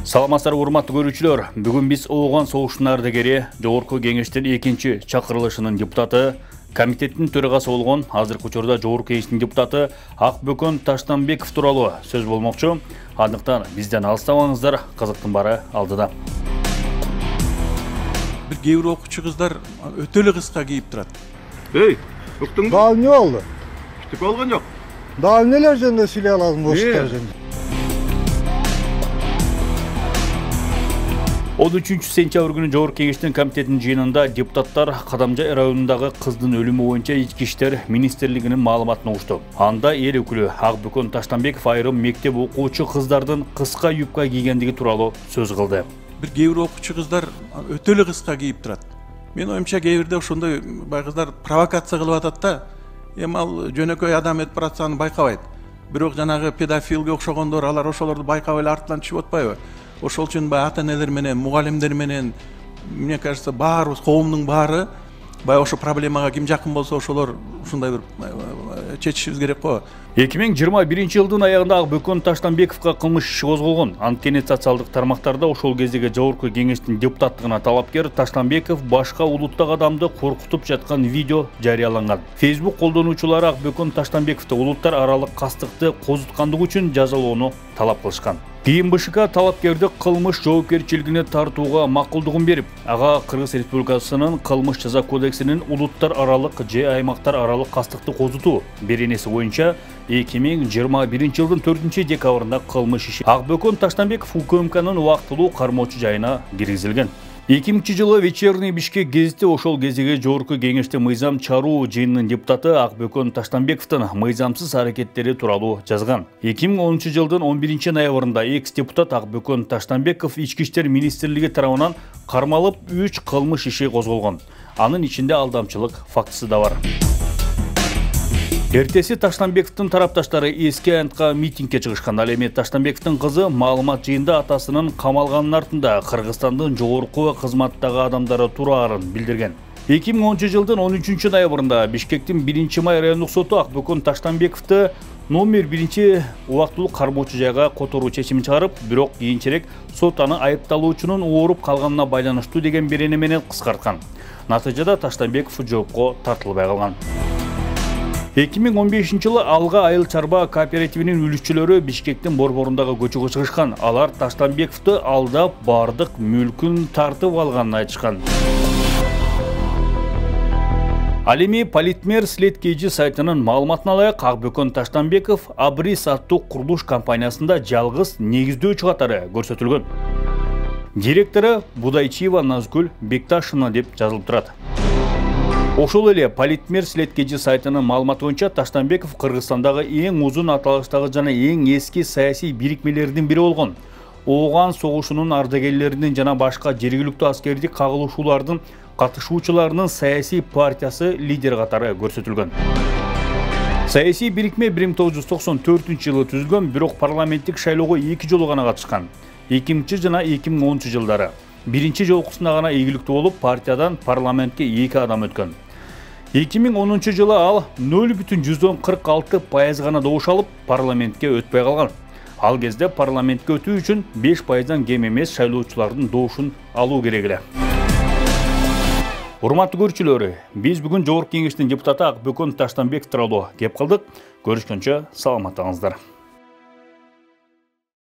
Саламатсыздар урматтуу көрүүчүлөр. Бүгүн биз Ооган согуштун ардагери, Жогорку Кеңештин 2-чи чакырылышынын депутаты, комитеттин төрагасы болгон, азыркы учурда Жогорку Кеңештин депутаты Акбөкөн Таштанбеков тууралуу сөз болмокчу. Андыктан бизден алыстабаңыздар, кызыктын баары алдыда. Бир кээ бир окуучу кыздар өтө эле кыска кийип турат. Эй, уктуңбу? Дагы эмне болду? Күтүп болгон жок. Дагы эмнелер жөнүндө сүйлөй аласың ошолор жөнүндө? 13 сентябрь күнү Жогорку Кеңештин комитетинин жыйынында депутаттар Кадамжай районундагы кыздын өлүмү боюнча Ички иштер министрлигинин маалыматын угушту. Анда эл өкүлү Акбөкөн Таштанбеков айрым мектеп окуучу кыздардын кыска юбка кийгендиги тууралуу сөз кылды. Бир кээ бир окуучу кыздар өтө эле кыска кийип турат. Мен оюмча кээ бирде ошондой бай кыздар провокация кылып атат да, эми ал жөнөкөй адам өтүп баратса аны байкабайт. Бирок жанагы педофилге окшогондор, алар ошолорду байкабай эле артынан чыгып атпайбы? Ошол үчүн бай ата-энелер менен, мугалимдер менен, мне кажется, баарыбыз, коомдун баары бай ошо проблемага ким жакын болсо ошолор ушундай бир чечишибиз керек го. 2021-жылдын аягында Акбөкөн Таштанбековго кылмыш иши козголгон. Анткени социалдык тармактарда ошол кездеги Жогорку Кеңештин депутаттыгына талапкер Таштанбеков башка улуттагы адамды коркутуп жаткан видео жарыяланган. Facebook колдонуучулары Акбөкөн Таштанбековду улуттар аралык кастыкты козуткандыгы үчүн жазалоону талап кылышкан. Кийин БШК талапкерди кылмыш жоопкерчилигине тартууга макулдугун берип, ага Кыргыз Республикасынын кылмыш жаза кодексинин улуттар аралык же аймактар аралык кастыкты козутуу беренеси боюнча 2021-жылдын 4-декабрында кылмыш иши Акбөкөн Таштанбеков УКМКнын убактылуу кармоочу жайына киргизилген. 2000-жылы вечерний Бишкек гезити ошол кездеги Жогорку Кеңеште мыйзам чаруу жыйынынын депутаты Акбөкөн Таштанбековдун мыйзамсыз аракеттери тууралуу жазган. 2010-жылдын 11-ноябрында экс-депутат Акбөкөн Таштанбеков Ички иштер министрлиги тарабынан кармалып 3 кылмыш иши козголгон. Анын ичинде алдамчылык фактысы да бар. Эртеси Таштанбековдун тарапташтары эски антка митингге чыгышкан. Ал эми Таштанбековдун кызы маалымат жыйында атасынын камалганын артында Кыргызстандын жогорку кызматтагы адамдары тураарын билдирген. 2010-жылдын 13-ноябрында Бишкектин 1-Май райондук соту Акбөкөн Таштанбековду номер 1 убактылуу кармоочу жайга которуу чечимин чыгарып, бирок кийинчерээк сот аны айыпталуучунун ооруп калганына байланыштуу деген берене менен кыскарткан. Натыйжада Таштанбеков жоопко тартылбай калган. 2015-жылы Алга айыл чарба кооперативинин үлүшчүлөрү Бишкектин борборундагы көчөгө чыгышкан. Алар Таштанбековду алдап, бардык мүлкүн тартып алганын айтышкан. Ал эми Политмер Следкейжи сайтынын маалыматына ылайык Акбөкөн Таштанбеков Абрис аттуу курулуш компаниясында жалгыз негиздөөчү катары көрсөтүлгөн. Директору Будайчиева Назгүл Бекташевна деп жазылып турат. Ошол эле Политмер Следкейжи сайтынын маалыматы боюнча Таштанбеков Кыргызстандагы эң узун аталыштагы жана эң эски саясий бирикмелердин бири болгон. Ооган согушунун ардагерлеринин жана башка жергиликтүү аскердик кагылышуулардын катышуучуларынын саясий партиясы лидер катары көрсөтүлгөн. Саясий бирикме 1994-жылы түзүлгөн, бирок парламенттик шайлоого 2 жолу гана катышкан. 2000 жана 2010 жылдары. Биринчи жолкусунда гана ийгиликтүү болуп, партиядан парламентке 2 адам өткөн. 2010 жылы ал 0,46% гана добуш алып, парламентке өтпөй калган. Ал кезде парламентке өтүү үчүн 5%дан кем эмес шайлоочулардын добушун алуу керек эле. Урматтуу көрүүчүлөр, биз бүгүн Жогорку Кеңештин депутаты Акбөкөн Таштанбеков тууралуу кеп калдык. Көрүшкөнчө саламаттаңыздар.